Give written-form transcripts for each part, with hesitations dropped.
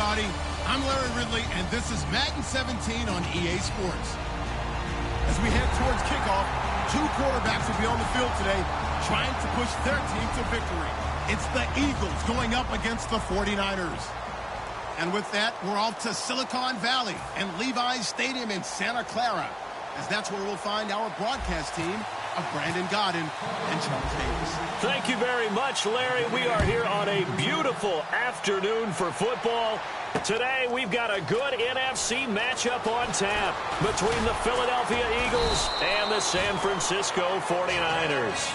everybody. I'm Larry Ridley, and this is Madden 17 on EA Sports. As we head towards kickoff, two quarterbacks will be on the field today trying to push their team to victory. It's the Eagles going up against the 49ers. And with that, we're off to Silicon Valley and Levi's Stadium in Santa Clara, as that's where we'll find our broadcast team of Brandon Godden and Charles Davis. Thank you very much, Larry. We are here on a beautiful afternoon for football. Today, we've got a good NFC matchup on tap between the Philadelphia Eagles and the San Francisco 49ers.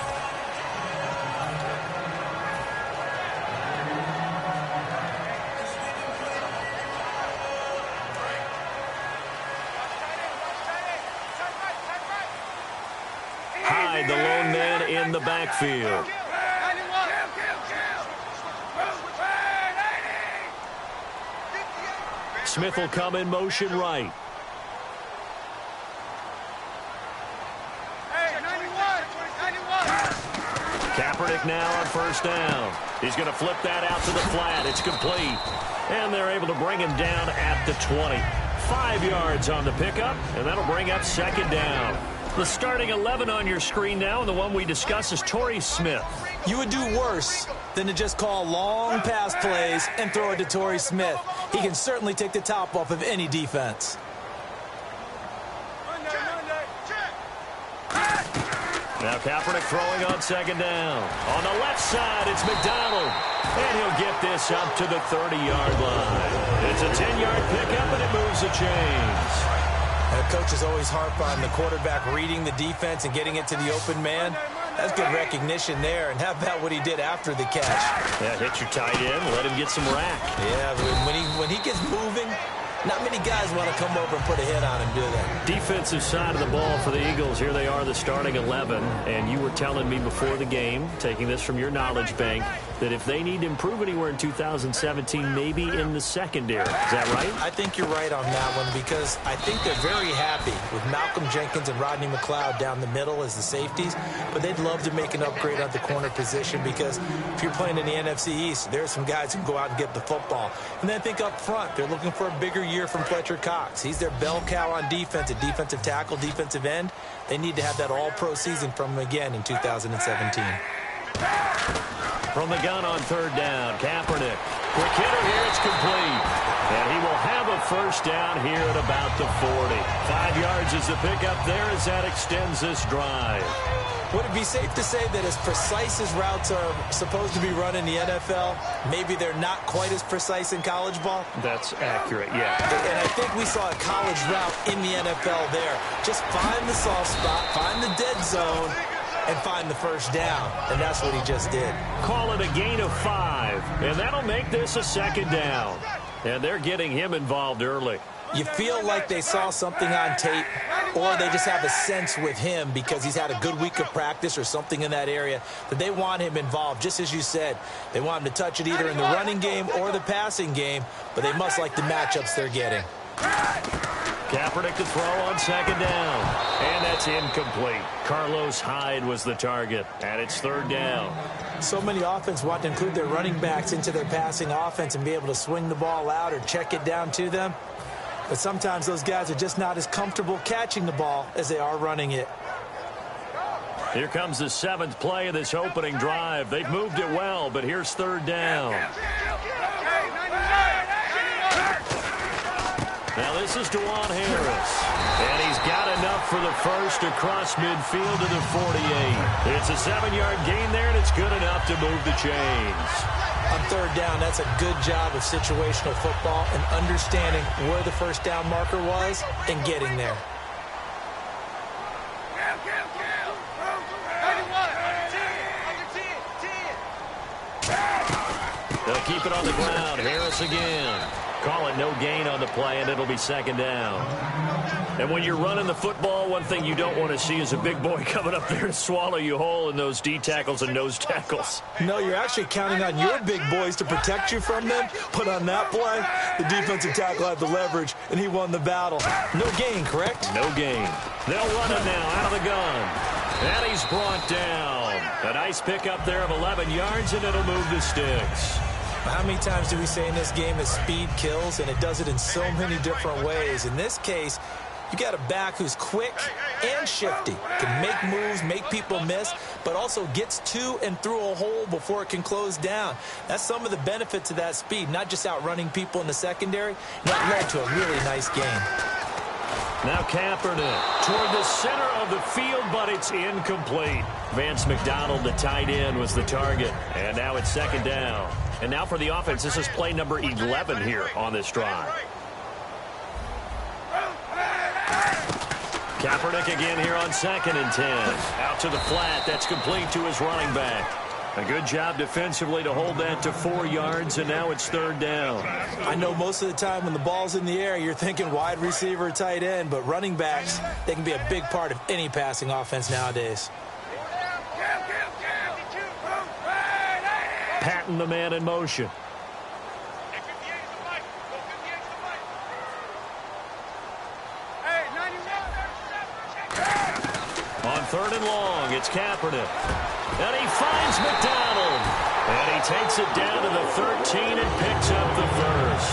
Hyde, the lone man in the backfield. Smith will come in motion right. Kaepernick now on first down. He's going to flip that out to the flat. It's complete. And they're able to bring him down at the 20. 5 yards on the pickup, and that'll bring up second down. The starting 11 on your screen now, and the one we discuss is Torrey Smith. You would do worse than to just call long pass plays and throw it to Torrey Smith. He can certainly take the top off of any defense. Now Kaepernick throwing on second down. On the left side, it's McDonald. And he'll get this up to the 30-yard line. It's a 10-yard pickup, and it moves the chains. Coaches always harp on the quarterback reading the defense and getting it to the open man. That's good recognition there. And how about what he did after the catch? Yeah, hit your tight end, let him get some rack. Yeah, when he gets moving, not many guys want to come over and put a hit on him, do they? Defensive side of the ball for the Eagles. Here they are, the starting 11. And you were telling me before the game, taking this from your knowledge bank, that if they need to improve anywhere in 2017, maybe in the secondary. Is that right? I think you're right on that one, because I think they're very happy with Malcolm Jenkins and Rodney McLeod down the middle as the safeties, but they'd love to make an upgrade at the corner position, because if you're playing in the NFC East, there's some guys who can go out and get the football. And then I think up front, they're looking for a bigger year from Fletcher Cox. He's their bell cow on defense, a defensive tackle, defensive end. They need to have that all-pro season from him again in 2017. From the gun on third down, Kaepernick. Quick hitter here, it's complete. And he will have a first down here at about the 40. 5 yards is the pickup there as that extends this drive. Would it be safe to say that as precise as routes are supposed to be run in the NFL, maybe they're not quite as precise in college ball? That's accurate, yeah. And I think we saw a college route in the NFL there. Just find the soft spot, find the dead zone, and find the first down. And that's what he just did. Call it a gain of 5, and that'll make this a second down. And they're getting him involved early. You feel like they saw something on tape, or they just have a sense with him because he's had a good week of practice or something in that area that they want him involved. Just as you said, they want him to touch it either in the running game or the passing game, but they must like the matchups they're getting. Kaepernick to throw on second down. And that's incomplete. Carlos Hyde was the target, and it's third down. So many offenses want to include their running backs into their passing offense and be able to swing the ball out or check it down to them. But sometimes those guys are just not as comfortable catching the ball as they are running it. Here comes the 7th play of this opening drive. They've moved it well, but here's third down. Now this is DeJuan Harris. And he's got enough for the first across midfield to the 48. It's a 7-yard gain there, and it's good enough to move the chains. On third down, that's a good job of situational football and understanding where the first down marker was and getting there. They'll keep it on the ground. Harris again. Call it no gain on the play, and it'll be second down. And when you're running the football, one thing you don't want to see is a big boy coming up there to swallow you whole in those D tackles and nose tackles. No, you're actually counting on your big boys to protect you from them. But on that play, the defensive tackle had the leverage, and he won the battle. No gain, correct? No gain. They'll run it now out of the gun. And he's brought down. A nice pickup there of 11 yards, and it'll move the sticks. How many times do we say in this game that speed kills, and it does it in so many different ways? In this case, you got a back who's quick and shifty, can make moves, make people miss, but also gets to and through a hole before it can close down. That's some of the benefits of that speed, not just outrunning people in the secondary. That led to a really nice game. Now Kaepernick toward the center of the field, but it's incomplete. Vance McDonald, the tight end, was the target. And now it's second down. And now for the offense, this is play number 11 here on this drive. Kaepernick again here on 2nd and 10. Out to the flat. That's complete to his running back. A good job defensively to hold that to 4 yards, and now it's 3rd down. I know most of the time when the ball's in the air, you're thinking wide receiver, tight end, but running backs, they can be a big part of any passing offense nowadays. Patton, the man in motion. On 3rd and long, it's Kaepernick. And he finds McDonald. And he takes it down to the 13 and picks up the first.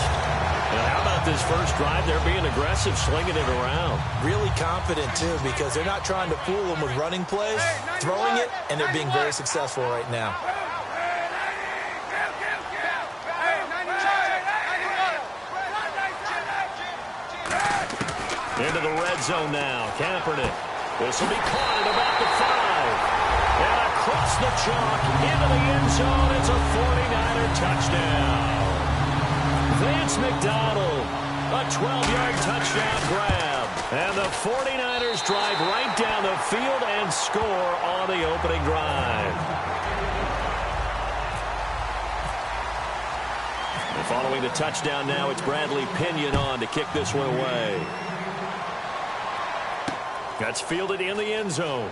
Now, how about this first drive? They're being aggressive, slinging it around. Really confident, too, because they're not trying to fool them with running plays, throwing it, and they're being very successful right now. Into the red zone now. Kaepernick. This will be caught at about the 5. And across the chalk, into the end zone. It's a 49er touchdown. Vance McDonald, a 12-yard touchdown grab. And the 49ers drive right down the field and score on the opening drive. And following the touchdown now, it's Bradley Pinion on to kick this one away. That's fielded in the end zone.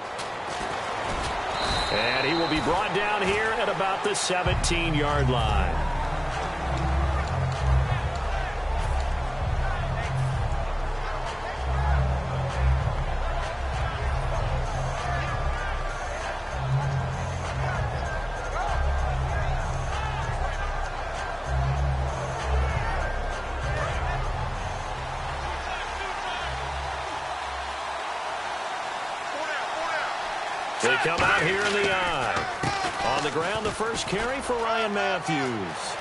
And he will be brought down here at about the 17-yard line. They come out here in the eye. On the ground, the first carry for Ryan Matthews.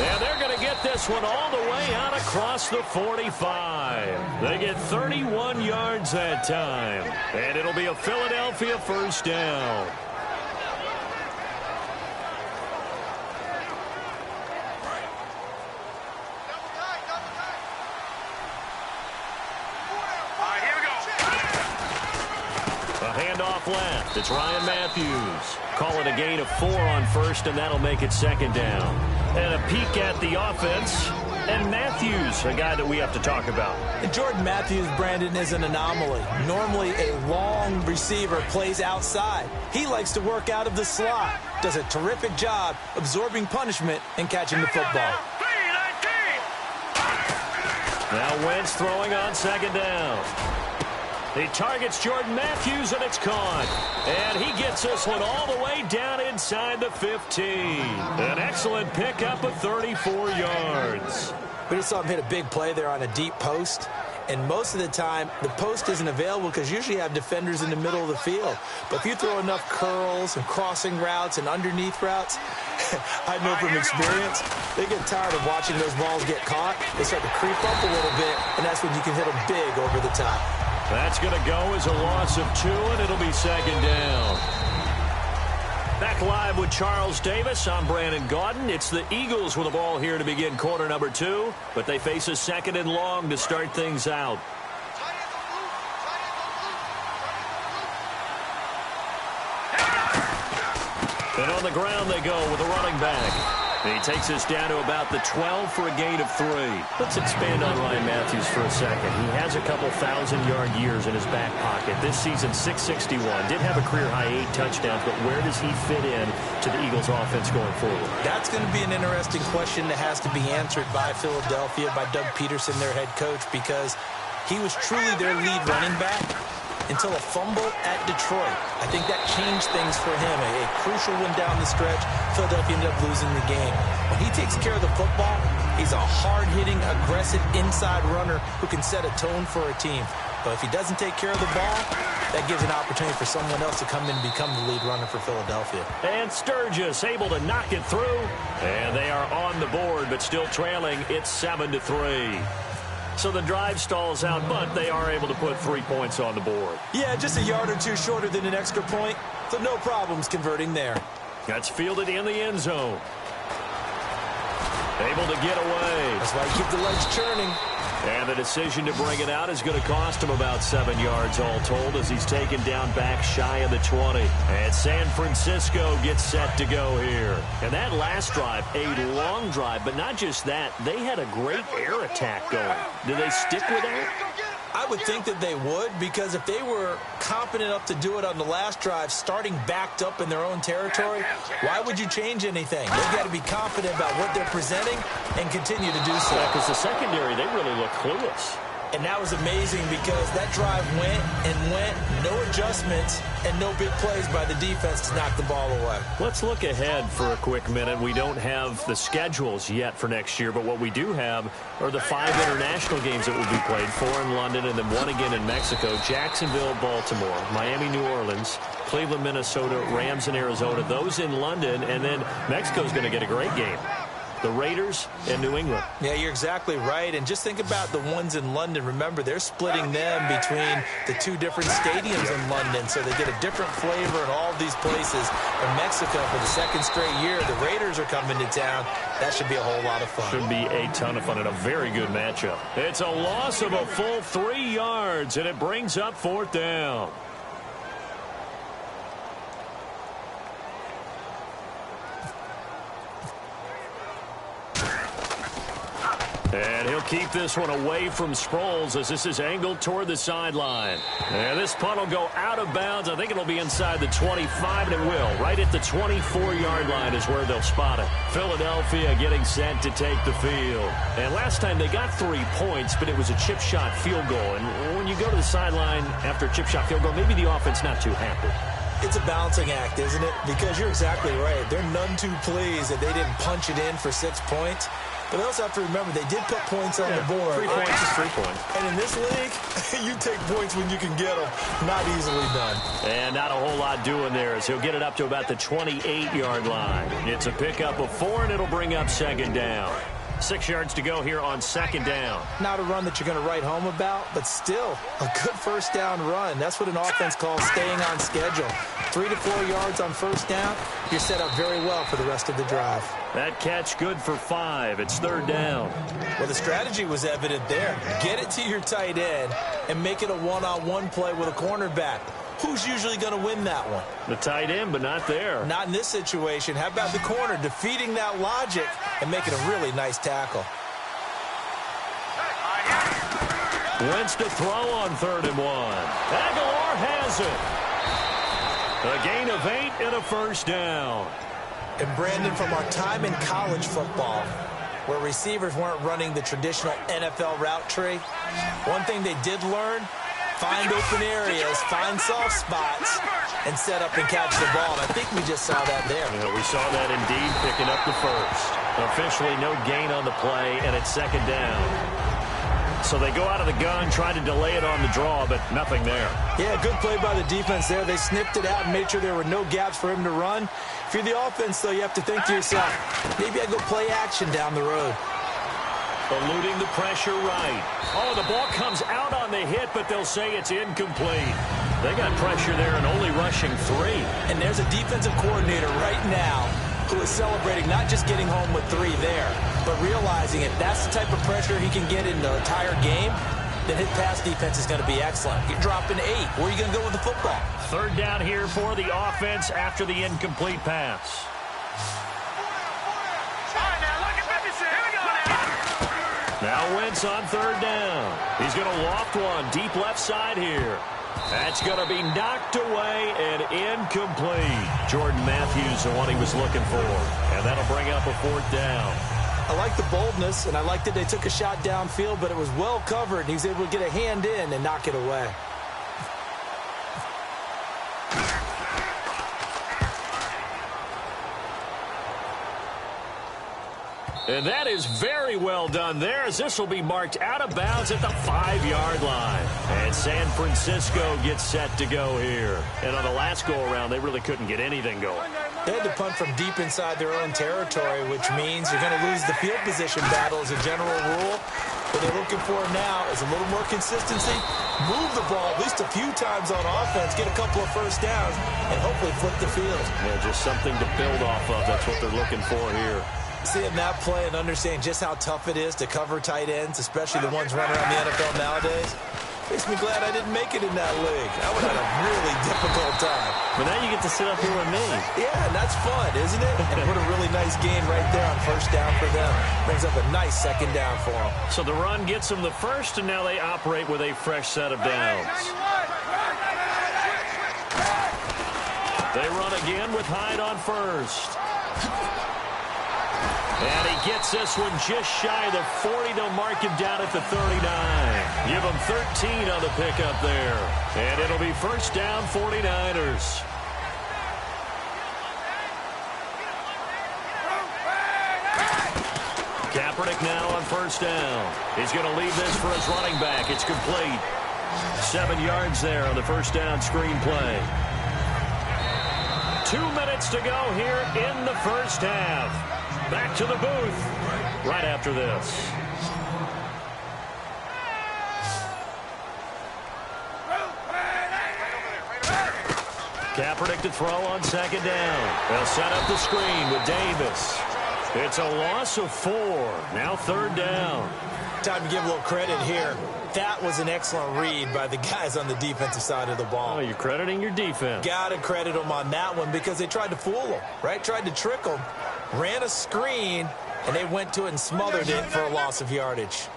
And they're going to get this one all the way out across the 45. They get 31 yards that time. And it'll be a Philadelphia first down. Handoff left. It's Ryan Matthews. Call it a gain of 4 on first, and that'll make it second down. And a peek at the offense. And Matthews, a guy that we have to talk about. And Jordan Matthews, Brandon, is an anomaly. Normally, a long receiver plays outside. He likes to work out of the slot. Does a terrific job absorbing punishment and catching the football. Now Wentz throwing on second down. He targets Jordan Matthews, and it's caught. And he gets this one all the way down inside the 15. An excellent pickup of 34 yards. We just saw him hit a big play there on a deep post. And most of the time, the post isn't available because usually you have defenders in the middle of the field. But if you throw enough curls and crossing routes and underneath routes, I know from experience, they get tired of watching those balls get caught. They start to creep up a little bit, and that's when you can hit them big over the top. That's going to go as a loss of 2, and it'll be second down. Back live with Charles Davis. I'm Brandon Gaudin. It's the Eagles with the ball here to begin quarter number 2, but they face a second and long to start things out. And on the ground they go with a running back. And he takes us down to about the 12 for a gain of 3. Let's expand on Ryan Matthews for a second. He has a couple 1,000-yard years in his back pocket. This season, 661. Did have a career-high 8 touchdowns, but where does he fit in to the Eagles' offense going forward? That's going to be an interesting question that has to be answered by Philadelphia, by Doug Peterson, their head coach, because he was truly their lead running back. until a fumble at Detroit. I think that changed things for him. A crucial one down the stretch. Philadelphia ended up losing the game. When he takes care of the football, he's a hard-hitting, aggressive inside runner who can set a tone for a team. But if he doesn't take care of the ball, that gives an opportunity for someone else to come in and become the lead runner for Philadelphia. And Sturgis able to knock it through. And they are on the board, but still trailing. It's 7-3. So the drive stalls out, but they are able to put 3 points on the board. Yeah, just a yard or two shorter than an extra point. So no problems converting there. That's fielded in the end zone. Able to get away. That's why you keep the legs churning. And the decision to bring it out is going to cost him about 7 yards all told as he's taken down back shy of the 20. And San Francisco gets set to go here. And that last drive, a long drive, but not just that. They had a great air attack going. Do they stick with that? I would think that they would, because if they were competent enough to do it on the last drive, starting backed up in their own territory, why would you change anything? They've got to be confident about what they're presenting and continue to do so. Yeah, because the secondary, they really look clueless. And that was amazing because that drive went and went, no adjustments, and no big plays by the defense to knock the ball away. Let's look ahead for a quick minute. We don't have the schedules yet for next year, but what we do have are the 5 international games that will be played, 4 in London and then 1 again in Mexico, Jacksonville, Baltimore, Miami, New Orleans, Cleveland, Minnesota, Rams in Arizona, those in London, and then Mexico's going to get a great game. The Raiders and New England. Yeah, you're exactly right. And just think about the ones in London. Remember, they're splitting them between the 2 different stadiums in London, so they get a different flavor in all of these places. In Mexico, for the 2nd straight year, the Raiders are coming to town. That should be a whole lot of fun. Should be a ton of fun and a very good matchup. It's a loss of a full 3 yards, and it brings up 4th down. And he'll keep this one away from Sproles as this is angled toward the sideline. And this punt will go out of bounds. I think it'll be inside the 25, and it will. Right at the 24-yard line is where they'll spot it. Philadelphia getting set to take the field. And last time they got 3 points, but it was a chip shot field goal. And when you go to the sideline after a chip shot field goal, maybe the offense not too happy. It's a balancing act, isn't it? Because you're exactly right. They're none too pleased that they didn't punch it in for 6 points. But they also have to remember they did put points on the board. 3 points is 3 points. And in this league, you take points when you can get them. Not easily done. And not a whole lot doing there as he'll get it up to about the 28-yard line. It's a pickup of 4, and it'll bring up 2nd down. 6 yards to go here on 2nd down. Not a run that you're going to write home about, but still a good 1st down run. That's what an offense calls staying on schedule. 3 to 4 yards on 1st down, you're set up very well for the rest of the drive. That catch good for 5. It's 3rd down. Well, the strategy was evident there. Get it to your tight end and make it a one-on-one play with a cornerback. Who's usually going to win that one? The tight end, but not there. Not in this situation. How about the corner defeating that logic and making a really nice tackle? Wentz to throw on 3rd and 1. Aguilar has it. A gain of 8 and a 1st down. And Brandon, from our time in college football, where receivers weren't running the traditional NFL route tree, one thing they did learn: find open areas, find soft spots, and set up and catch the ball. And I think we just saw that there. Yeah, we saw that indeed, picking up the 1st. Officially no gain on the play, and it's 2nd down. So they go out of the gun, try to delay it on the draw, but nothing there. Yeah, good play by the defense there. They snipped it out and made sure there were no gaps for him to run. If you're the offense, though, you have to think to yourself, maybe I go play action down the road. Eluding the pressure right. Oh, the ball comes out on the hit, but they'll say it's incomplete. They got pressure there and only rushing 3. And there's a defensive coordinator right now who is celebrating not just getting home with 3 there, but realizing if that's the type of pressure he can get in the entire game, then his pass defense is going to be excellent. You're dropping 8. Where are you going to go with the football? 3rd down here for the offense after the incomplete pass. Now Wentz on 3rd down. He's going to loft one deep left side here. That's going to be knocked away and incomplete. Jordan Matthews, the one he was looking for. And that'll bring up a 4th down. I like the boldness, and I like that they took a shot downfield, but it was well covered. He was able to get a hand in and knock it away. And that is very well done there, as this will be marked out of bounds at the 5-yard line. And San Francisco gets set to go here. And on the last go-around, they really couldn't get anything going. They had to punt from deep inside their own territory, which means you're going to lose the field position battle as a general rule. What they're looking for now is a little more consistency, move the ball at least a few times on offense, get a couple of first downs, and hopefully flip the field. Yeah, just something to build off of. That's what they're looking for here. Seeing that play and understand just how tough it is to cover tight ends, especially the ones running around the NFL nowadays, makes me glad I didn't make it in that league. I would have had a really difficult time. But now you get to sit up here with me. Yeah, and that's fun, isn't it? And put a really nice gain right there on first down for them. Brings up a nice second down for them. So the run gets them the first, and now they operate with a fresh set of downs. They run again with Hyde on first. And he gets this one just shy of the 40. They'll mark him down at the 39. Give him 13 on the pickup there. And it'll be first down 49ers. Kaepernick now on first down. He's going to leave this for his running back. It's complete. 7 yards there on the first down screen play. 2 minutes to go here in the first half. Back to the booth right after this. Kaepernick to throw on second down. They'll set up the screen with Davis. It's a loss of 4. Now third down. Time to give a little credit here. That was an excellent read by the guys on the defensive side of the ball. Oh, you're crediting your defense. Got to credit them on that one because they tried to fool them, right? Tried to trick them. Ran a screen, and they went to it and smothered it for a loss of yardage.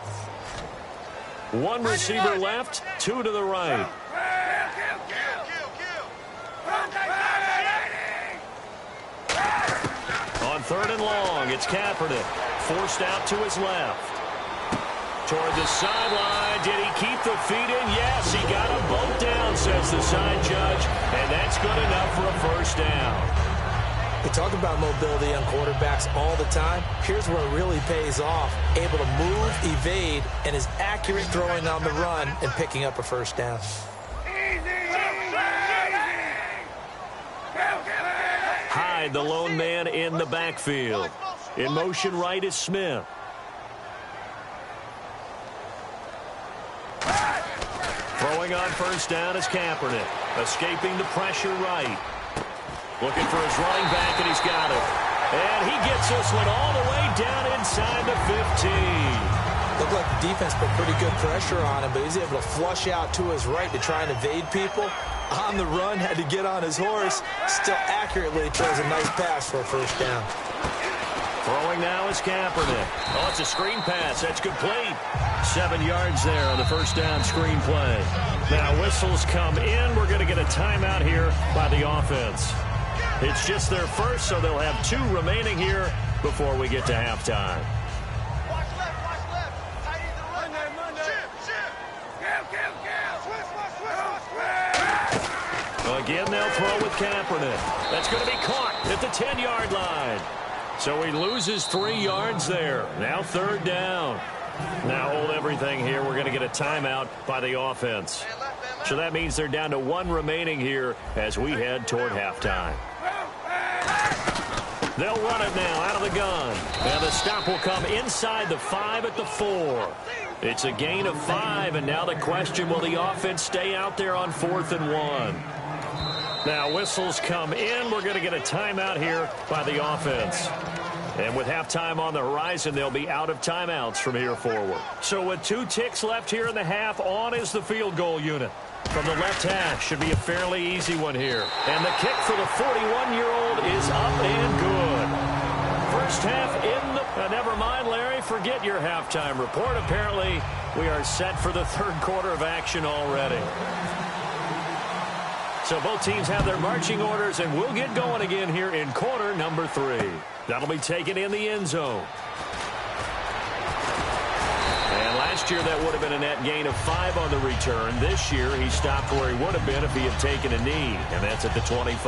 1 receiver left, 2 to the right. On third and long, it's Kaepernick. Forced out to his left. Toward the sideline. Did he keep the feet in? Yes, he got them both down, says the side judge. And that's good enough for a first down. We talk about mobility on quarterbacks all the time. Here's where it really pays off. Able to move, evade, and is accurate throwing on the run and picking up a first down. Hyde, the lone man in the backfield. In motion right is Smith. Throwing on first down is Kaepernick. Escaping the pressure right. Looking for his running back, and he's got it. And he gets this one all the way down inside the 15. Looked like the defense put pretty good pressure on him, but he's able to flush out to his right to try and evade people. On the run, had to get on his horse. Still accurately throws a nice pass for a first down. Throwing now is Kaepernick. Oh, it's a screen pass. That's complete. 7 yards there on the first down screen play. Now whistles come in. We're going to get a timeout here by the offense. It's just their first, so they'll have 2 remaining here before we get to halftime. Again, they'll throw with Kaepernick. That's going to be caught at the 10-yard line. So he loses 3 yards there. Now third down. Now hold everything here. We're going to get a timeout by the offense. So that means they're down to 1 remaining here as we head toward halftime. They'll run it now out of the gun. And the stop will come inside the 5 at the 4. It's a gain of 5, and now the question, will the offense stay out there on 4th and 1? Now whistles come in. We're going to get a timeout here by the offense. And with halftime on the horizon, they'll be out of timeouts from here forward. So with 2 ticks left here in the half, on is the field goal unit. From the left hash, should be a fairly easy one here. And the kick for the 41-year-old is up and good. First half in the... never mind, Larry, forget your halftime report. Apparently, we are set for the third quarter of action already. So both teams have their marching orders, and we'll get going again here in quarter number 3. That'll be taken in the end zone. And Last year, that would have been a net gain of 5 on the return. This year, he stopped where he would have been if he had taken a knee, and that's at the 25.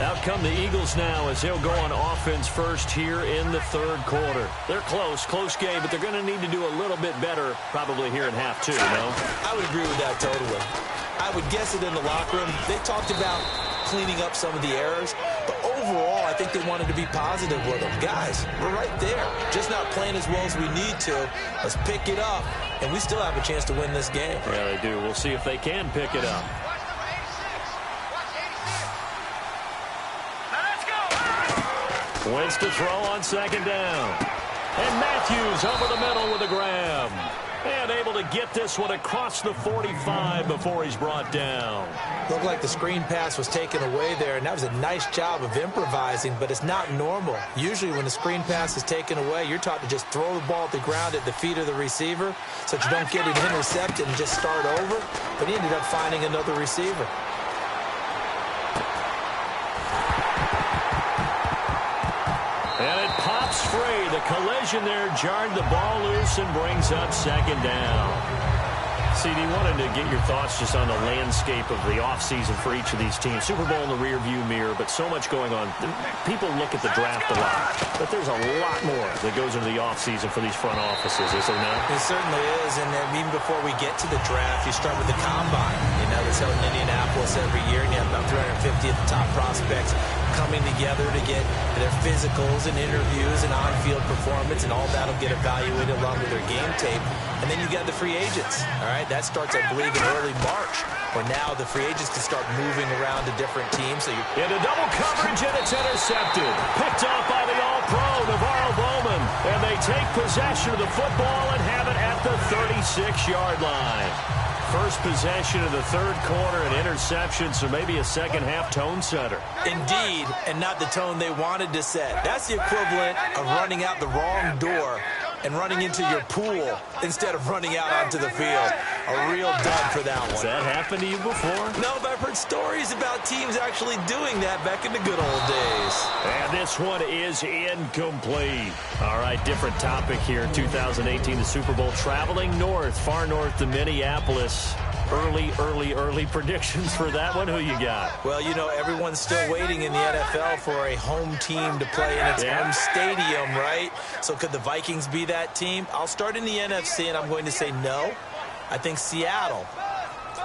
Out come the Eagles now as he'll go on offense first here in the third quarter. They're close game, but they're going to need to do a little bit better probably here in half two, no? I would agree with that totally. I would guess it in the locker room. They talked about cleaning up some of the errors, but overall, I think they wanted to be positive with them. Guys, we're right there. Just not playing as well as we need to. Let's pick it up, and we still have a chance to win this game. Yeah, they do. We'll see if they can pick it up. Wins to throw on second down. And Matthews over the middle with a grab. And able to get this one across the 45 before he's brought down. Looked like the screen pass was taken away there, and that was a nice job of improvising, but it's not normal. Usually when the screen pass is taken away, you're taught to just throw the ball at the ground at the feet of the receiver so that you don't get it intercepted and just start over. But he ended up finding another receiver. And it pops free. The collision there jarred the ball loose and brings up second down. CD, wanted to get your thoughts just on the landscape of the offseason for each of these teams. Super Bowl in the rearview mirror, but so much going on. People look at the draft a lot, but there's a lot more that goes into the offseason for these front offices, is there not? It certainly is, and even before we get to the draft, you start with the combine. You know, that's held in Indianapolis every year, and you have about 350 of the top prospects coming together to get their physicals and interviews and on-field performance, and all that will get evaluated along with their game tape. And then you got the free agents, all right? That starts, I believe, in early March, where now the free agents can start moving around to different teams. So you're into double coverage, and it's intercepted. Picked off by the All-Pro, Navarro Bowman. And they take possession of the football and have it at the 36-yard line. First possession of the third quarter, an interception, so maybe a second-half tone setter. Indeed, and not the tone they wanted to set. That's the equivalent of running out the wrong door and running into your pool instead of running out onto the field. A real dud for that one. Has that happened to you before? No, but I've heard stories about teams actually doing that back in the good old days. And this one is incomplete. All right, different topic here. 2018, the Super Bowl, traveling north, far north to Minneapolis. Early predictions for that one. Who you got? Well, you know, everyone's still waiting in the NFL for a home team to play in its home stadium, right? So could the Vikings be that team? I'll start in the NFC, and I'm going to say no. I think Seattle,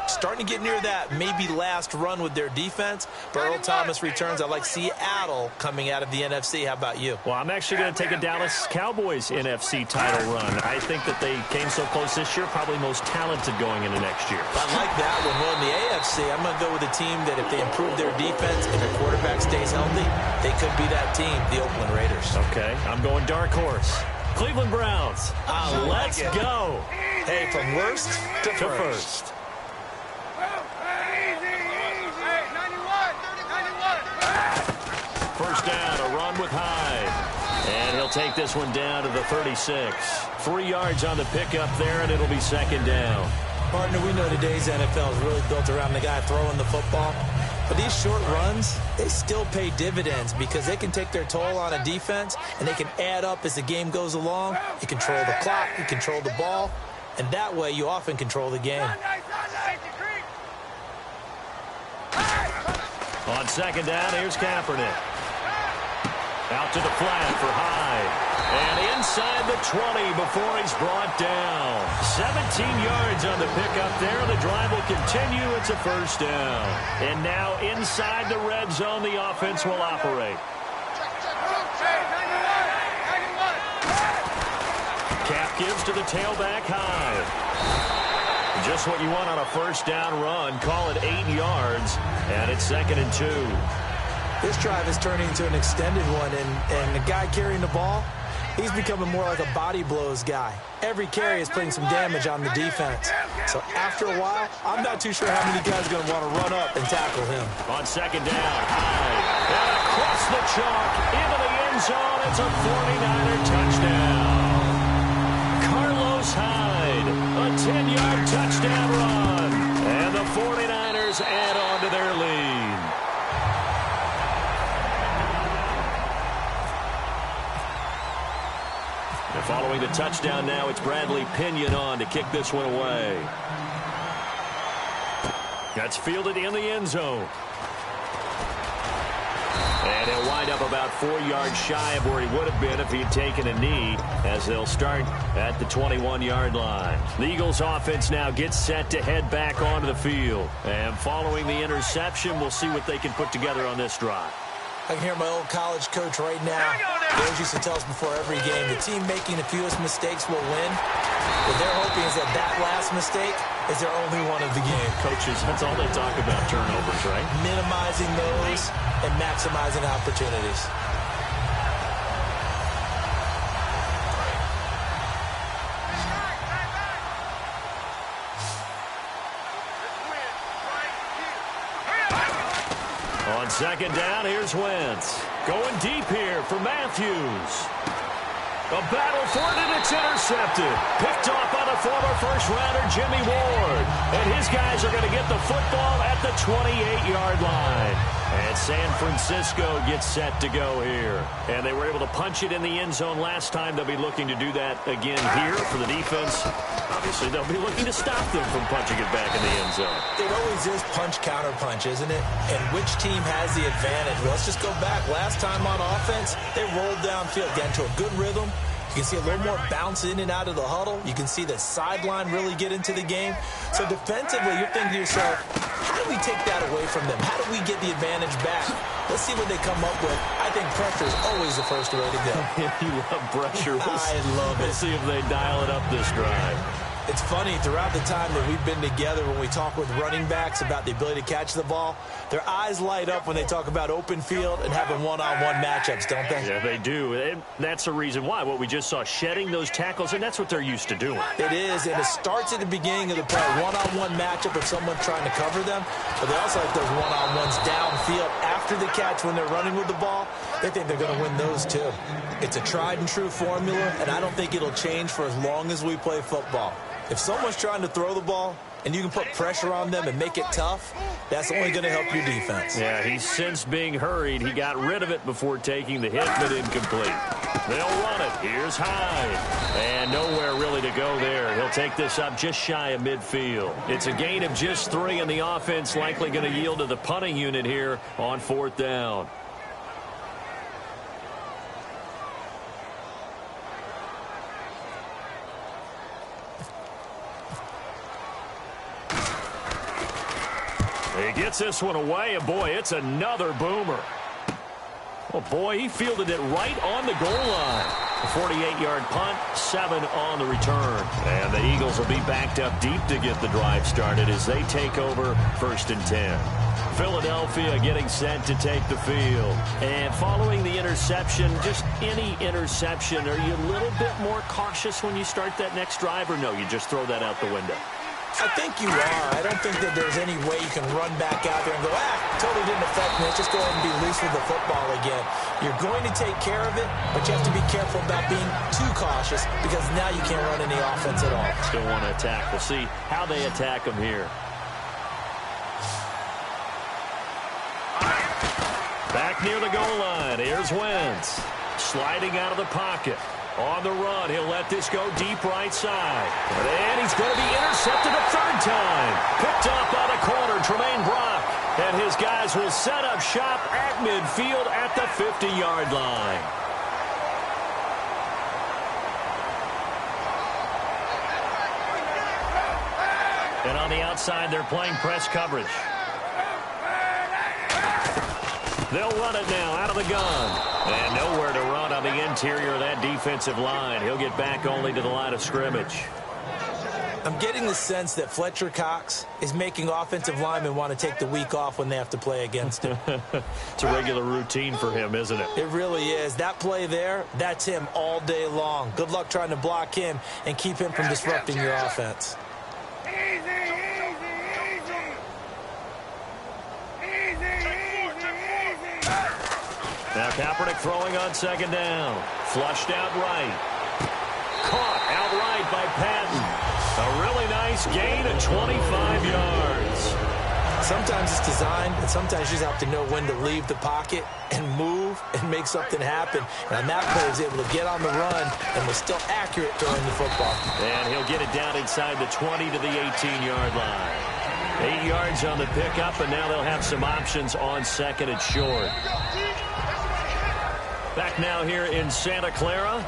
starting to get near that maybe last run with their defense. But Earl Thomas returns. I like Seattle coming out of the NFC. How about you? Well, I'm actually going to take a Dallas Cowboys NFC title run. I think that they came so close this year, probably most talented going into next year. I like that one. Well, in the AFC, I'm going to go with a team that if they improve their defense and their quarterback stays healthy, they could be that team, the Oakland Raiders. Okay, I'm going dark horse. Cleveland Browns. Let's go. Hey, from worst to first. First down, a run with Hyde. And he'll take this one down to the 36. 3 yards on the pickup there, and it'll be second down. Partner, we know today's NFL is really built around the guy throwing the football. But these short runs, they still pay dividends because they can take their toll on a defense, and they can add up as the game goes along. You control the clock, you control the ball, and that way you often control the game. On second down, here's Kaepernick. Out to the flat for Hyde. And inside the 20 before he's brought down. 17 yards on the pickup there. The drive will continue. It's a first down. And now inside the red zone, the offense will operate. Cap gives to the tailback Hyde. Just what you want on a first down run. Call it 8 yards. And it's 2nd and 2. This drive is turning into an extended one, and the guy carrying the ball, he's becoming more like a body blows guy. Every carry is putting some damage on the defense. So after a while, I'm not too sure how many guys are going to want to run up and tackle him. On second down, Hyde. And across the chalk, into the end zone. It's a 49er touchdown. Carlos Hyde, a 10-yard touchdown run. And the 49ers add on to their lead. Following the touchdown now. It's Bradley Pinion on to kick this one away. That's fielded in the end zone. And he'll wind up about 4 yards shy of where he would have been if he had taken a knee, as they'll start at the 21-yard line. The Eagles offense now gets set to head back onto the field. And following the interception, we'll see what they can put together on this drive. I can hear my old college coach right now. He always used to tell us before every game, the team making the fewest mistakes will win. What they're hoping is that last mistake is their only one of the game. Coaches, that's all they talk about, turnovers, right? Minimizing those and maximizing opportunities. On second down, here's Wentz. Going deep here for Matthews. A battle for it, and it's intercepted. Picked off by the former first-rounder Jimmy Ward. And his guys are going to get the football at the 28-yard line. And San Francisco gets set to go here. And they were able to punch it in the end zone last time. They'll be looking to do that again here for the defense. Obviously, they'll be looking to stop them from punching it back in the end zone. It always is punch-counter-punch, isn't it? And which team has the advantage? Well, let's just go back. Last time on offense, they rolled downfield, got into a good rhythm. You can see a little more bounce in and out of the huddle. You can see the sideline really get into the game. So defensively, you're thinking to yourself, how do we take that away from them? How do we get the advantage back? Let's see what they come up with. I think pressure is always the first way to go. You love pressure. I love it. We'll see if they dial it up this drive. It's funny, throughout the time that we've been together, when we talk with running backs about the ability to catch the ball, their eyes light up when they talk about open field and having one-on-one matchups, don't they? Yeah, they do. And that's the reason why. What we just saw, shedding those tackles, and that's what they're used to doing. It is, and it starts at the beginning of the play. One-on-one matchup if someone's trying to cover them, but they also like those one-on-ones downfield after the catch when they're running with the ball. They think they're going to win those, too. It's a tried-and-true formula, and I don't think it'll change for as long as we play football. If someone's trying to throw the ball and you can put pressure on them and make it tough, that's only going to help your defense. Yeah, he's since being hurried. He got rid of it before taking the hit, but incomplete. They'll run it. Here's Hyde. And nowhere really to go there. He'll take this up just shy of midfield. It's a gain of just 3, and the offense likely going to yield to the punting unit here on 4th down. He gets this one away, and boy, it's another boomer. Oh, boy, he fielded it right on the goal line. A 48-yard punt, 7 on the return. And the Eagles will be backed up deep to get the drive started as they take over 1st and 10. Philadelphia getting set to take the field. And following the interception, just any interception, are you a little bit more cautious when you start that next drive, or no, you just throw that out the window? I think you are. I don't think that there's any way you can run back out there and go, totally didn't affect me. Let's just go ahead and be loose with the football again. You're going to take care of it, but you have to be careful about being too cautious because now you can't run any offense at all. Still want to attack. We'll see how they attack them here. Back near the goal line. Here's Wentz. Sliding out of the pocket. On the run, he'll let this go deep right side. And he's going to be intercepted a 3rd time. Picked off by the corner, Tremaine Brock. And his guys will set up shop at midfield at the 50-yard line. And on the outside, they're playing press coverage. They'll run it now out of the gun. And nowhere to run on the interior of that defensive line. He'll get back only to the line of scrimmage. I'm getting the sense that Fletcher Cox is making offensive linemen want to take the week off when they have to play against him. It's a regular routine for him, isn't it? It really is. That play there, that's him all day long. Good luck trying to block him and keep him from disrupting your offense. Now Kaepernick throwing on 2nd down. Flushed out right. Caught outright by Patton. A really nice gain of 25 yards. Sometimes it's designed, and sometimes you just have to know when to leave the pocket and move and make something happen. And on that play, he was able to get on the run and was still accurate throwing the football. And he'll get it down inside the 20 to the 18-yard line. 8 yards on the pickup, and now they'll have some options on second and short. Back now here in Santa Clara.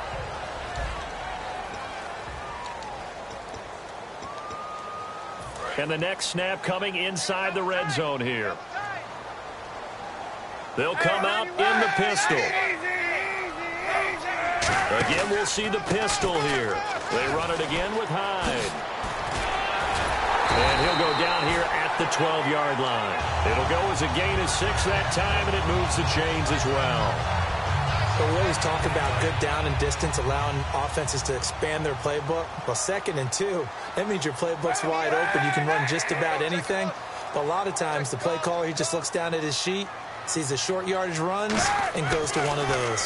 And the next snap coming inside the red zone here. They'll come out in the pistol. Again, we'll see the pistol here. They run it again with Hyde. And he'll go down here at the 12-yard line. It'll go as a gain of 6 that time, and it moves the chains as well. So we always talk about good down and distance, allowing offenses to expand their playbook. Well, 2nd and 2, that means your playbook's wide open. You can run just about anything. But a lot of times, the play caller, he just looks down at his sheet, sees the short yardage runs, and goes to one of those.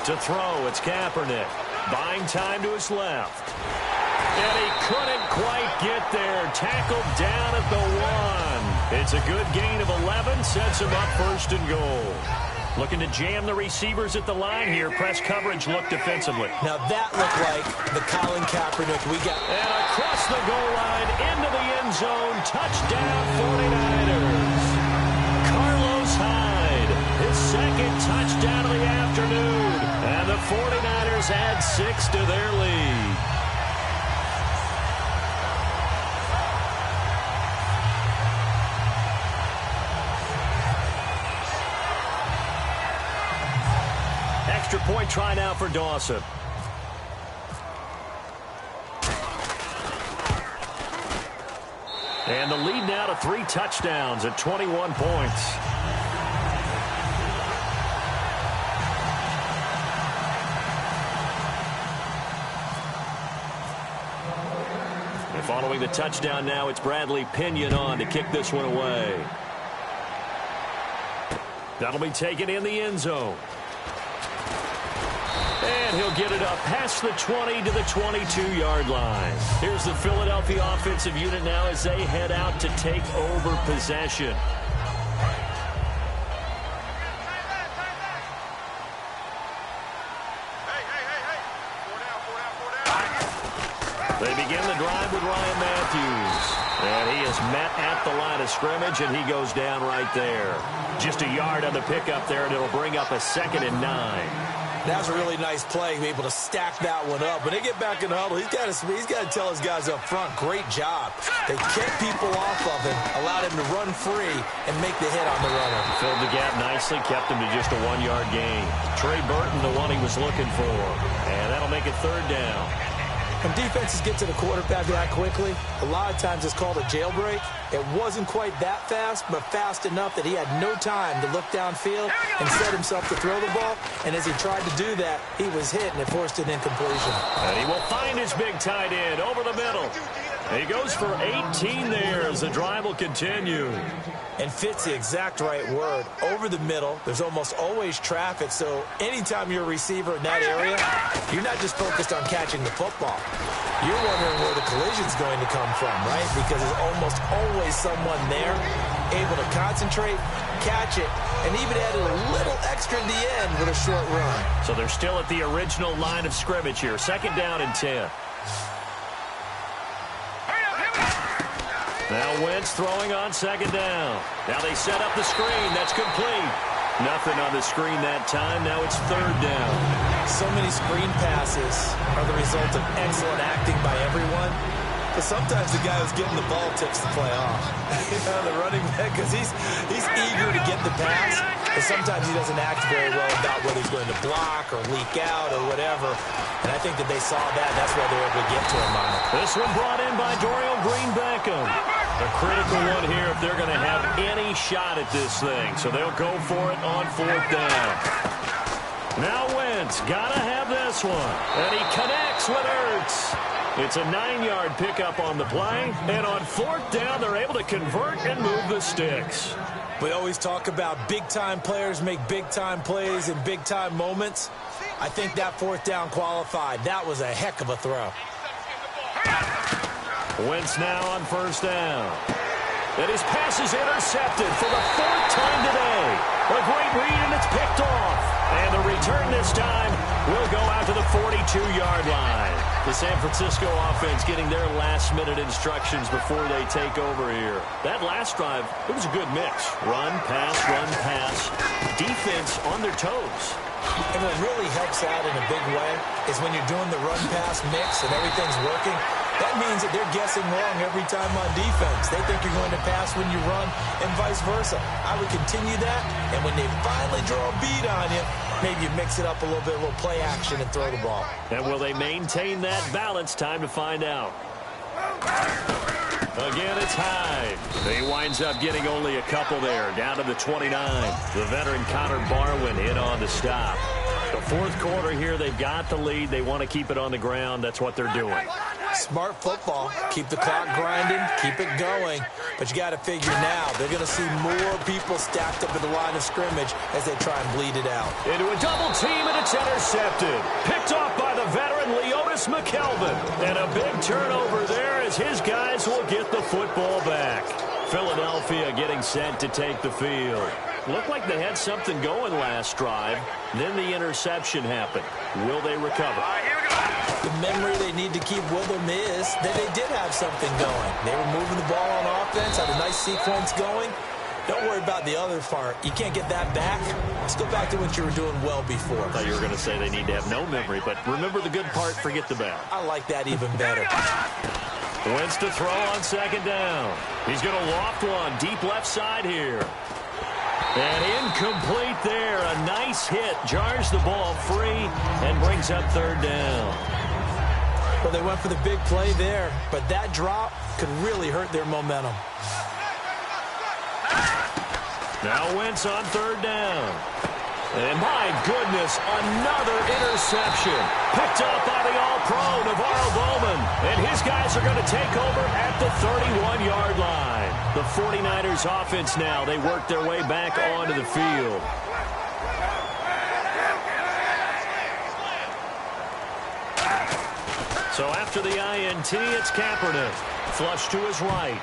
To throw, it's Kaepernick. Buying time to his left. And he couldn't quite get there. Tackled down at the 1. It's a good gain of 11. Sets him up 1st and goal. Looking to jam the receivers at the line here. Press coverage look defensively. Now that looked like the Colin Kaepernick we got. And across the goal line into the end zone. Touchdown 49ers. Carlos Hyde. His 2nd touchdown of the afternoon. And the 49ers add 6 to their lead. Extra point try now for Dawson. And the lead now to 3 touchdowns at 21 points. And following the touchdown now, it's Bradley Pinion on to kick this one away. That'll be taken in the end zone. And he'll get it up past the 20 to the 22-yard line. Here's the Philadelphia offensive unit now as they head out to take over possession. They begin the drive with Ryan Matthews. And he is met at the line of scrimmage, and he goes down right there. Just a yard on the pickup there, and it'll bring up a 2nd and 9. That was a really nice play, be able to stack that one up. When they get back in the huddle, he's got to tell his guys up front, great job. They kept people off of him, allowed him to run free, and make the hit on the runner. Filled the gap nicely, kept him to just a 1-yard gain. Trey Burton, the one he was looking for. And that'll make it 3rd down. When defenses get to the quarterback that quickly, a lot of times it's called a jailbreak. It wasn't quite that fast, but fast enough that he had no time to look downfield and set himself to throw the ball. And as he tried to do that, he was hit, and it forced an incompletion. And he will find his big tight end over the middle. He goes for 18 there as the drive will continue. And fits the exact right word. Over the middle, there's almost always traffic, so anytime you're a receiver in that area, you're not just focused on catching the football. You're wondering where the collision's going to come from, right? Because there's almost always someone there able to concentrate, catch it, and even add a little extra at the end with a short run. So they're still at the original line of scrimmage here. 2nd down and 10. Now Wentz throwing on 2nd down. Now they set up the screen. That's complete. Nothing on the screen that time. Now it's 3rd down. So many screen passes are the result of excellent acting by everyone. But sometimes the guy who's getting the ball tips the play off. The running back, because he's eager to get the pass. But sometimes he doesn't act very well about whether he's going to block or leak out or whatever. And I think that they saw that. That's why they were able to get to him on it. This one brought in by Dorial Green-Beckham. A critical one here if they're going to have any shot at this thing. So they'll go for it on 4th down. Now Wentz got to have this one. And he connects with Ertz. It's a 9-yard pickup on the play. And on 4th down, they're able to convert and move the sticks. We always talk about big-time players make big-time plays in big-time moments. I think that 4th down qualified. That was a heck of a throw. Wentz now on 1st down. And his pass is intercepted for the 4th time today. A great read, and it's picked off. And the return this time will go out to the 42-yard line. The San Francisco offense getting their last-minute instructions before they take over here. That last drive, it was a good mix. Run, pass, defense on their toes. And what really helps out in a big way is when you're doing the run-pass mix and everything's working, that means that they're guessing wrong every time on defense. They think you're going to pass when you run and vice versa. I would continue that, and when they finally draw a beat on you, maybe you mix it up a little bit, a little play action, and throw the ball. And will they maintain that balance? Time to find out. Again, it's Hyde. He winds up getting only a couple there, down to the 29. The veteran Connor Barwin in on the stop. The 4th quarter here, they've got the lead. They want to keep it on the ground. That's what they're doing. Smart football. Keep the clock grinding. Keep it going. But you got to figure now, they're going to see more people stacked up at the line of scrimmage as they try and bleed it out. Into a double team, and it's intercepted. Picked off by the veteran Leotis McKelvin. And a big turnover there as his guys will get the football back. Philadelphia getting set to take the field. Looked like they had something going last drive. Then the interception happened. Will they recover? The memory they need to keep with them is that they did have something going. They were moving the ball on offense, had a nice sequence going. Don't worry about the other part. You can't get that back. Let's go back to what you were doing well before. I thought you were going to say they need to have no memory, but remember the good part, forget the bad. I like that even better. Wentz to throw on 2nd down. He's going to loft one deep left side here. And incomplete there. A nice hit. Jars the ball free and brings up 3rd down. Well, they went for the big play there, but that drop could really hurt their momentum. Now Wentz on 3rd down. And my goodness, another interception. Picked up by the All-Pro, Navarro Bowman. And his guys are going to take over at the 31-yard line. The 49ers offense now, they work their way back onto the field. So after the INT, it's Kaepernick. Flush to his right.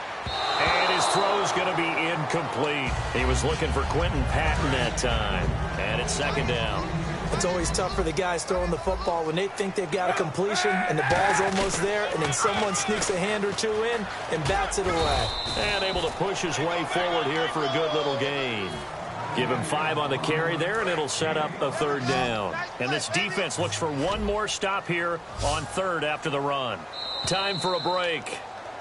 And his throw's going to be incomplete. He was looking for Quentin Patton that time. And it's 2nd down. It's always tough for the guys throwing the football when they think they've got a completion and the ball's almost there, and then someone sneaks a hand or two in and bats it away. And able to push his way forward here for a good little gain. Give him 5 on the carry there, and it'll set up a 3rd down. And this defense looks for one more stop here on 3rd after the run. Time for a break.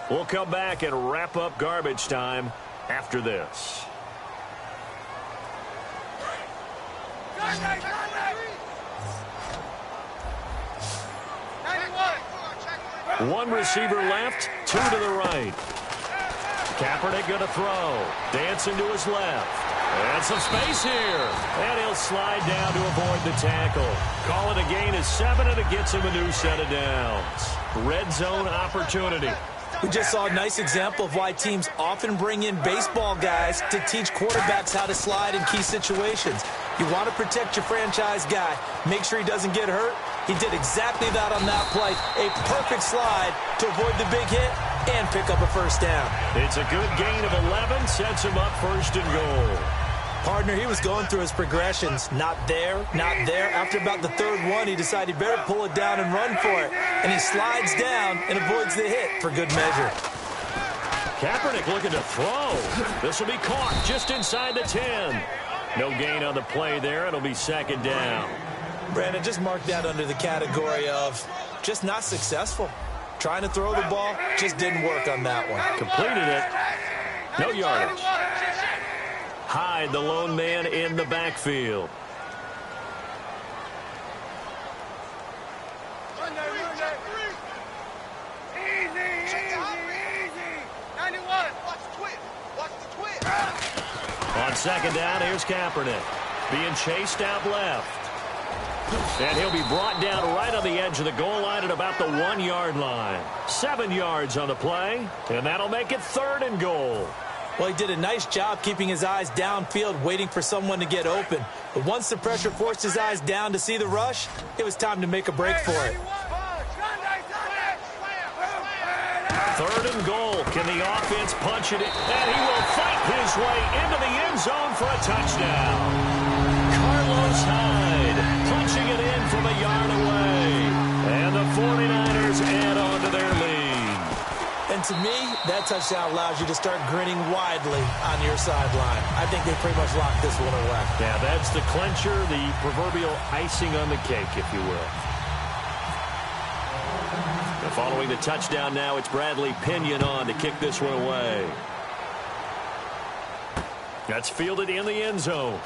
We'll come back and wrap up garbage time after this. One receiver left, 2 to the right. Kaepernick going to throw. Dancing to his left. And some space here. And he'll slide down to avoid the tackle. Call it a gain of 7, and it gets him a new set of downs. Red zone opportunity. We just saw a nice example of why teams often bring in baseball guys to teach quarterbacks how to slide in key situations. You want to protect your franchise guy. Make sure he doesn't get hurt. He did exactly that on that play. A perfect slide to avoid the big hit and pick up a 1st down. It's a good gain of 11. Sets him up 1st and goal. Partner, he was going through his progressions. Not there, not there. After about the 3rd one, he decided he better pull it down and run for it. And he slides down and avoids the hit for good measure. Kaepernick looking to throw. This will be caught just inside the 10. No gain on the play there. It'll be 2nd down. Brandon, just mark that under the category of just not successful. Trying to throw the ball, just didn't work on that one. Completed it. No yardage. Hyde, the lone man in the backfield. On 2nd down, here's Kaepernick. Being chased out left. And he'll be brought down right on the edge of the goal line at about the 1-yard line. 7 yards on the play, and that'll make it 3rd and goal. Well, he did a nice job keeping his eyes downfield, waiting for someone to get open. But once the pressure forced his eyes down to see the rush, it was time to make a break for it. 3rd and goal. Can the offense punch it in? And he will fight his way into the end zone for a touchdown. Carlos Hyde punching it in from a yard away. And the 49ers add on to their lead. And to me, that touchdown allows you to start grinning widely on your sideline. I think they pretty much locked this one away. Yeah, that's the clincher, the proverbial icing on the cake, if you will. Now following the touchdown now, it's Bradley Pinion on to kick this one away. That's fielded in the end zone.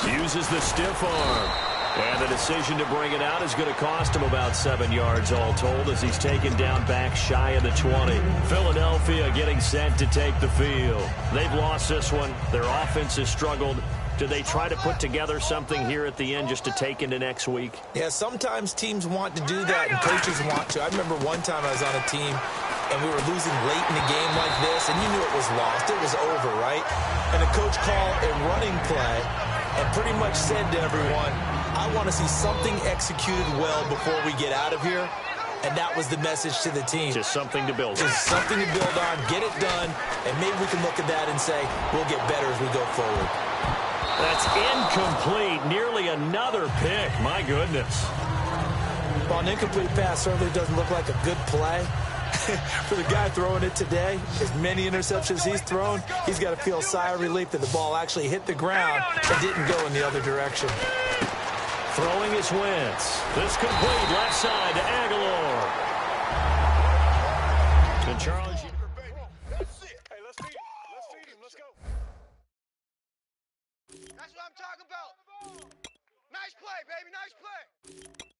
Uses the stiff arm. And the decision to bring it out is going to cost him about 7 yards all told as he's taken down back shy of the 20. Philadelphia getting set to take the field. They've lost this one. Their offense has struggled. Do they try to put together something here at the end just to take into next week? Yeah, sometimes teams want to do that and coaches want to. I remember one time I was on a team and we were losing late in a game like this, and you knew it was lost. It was over, right? And the coach called a running play and pretty much said to everyone, I want to see something executed well before we get out of here. And that was the message to the team. Just something to build on. Just something to build on, get it done, and maybe we can look at that and say, we'll get better as we go forward. That's incomplete. Nearly another pick. My goodness. Well, an incomplete pass certainly doesn't look like a good play. For the guy throwing it today, as many interceptions he's thrown, he's got to feel a sigh of relief that the ball actually hit the ground and didn't go in the other direction. Throwing his Wentz. This complete left side to Aguilar. And Charles. That's it. Hey, let's feed him. Let's feed him. Let's go. That's what I'm talking about. Nice play, baby. Nice play.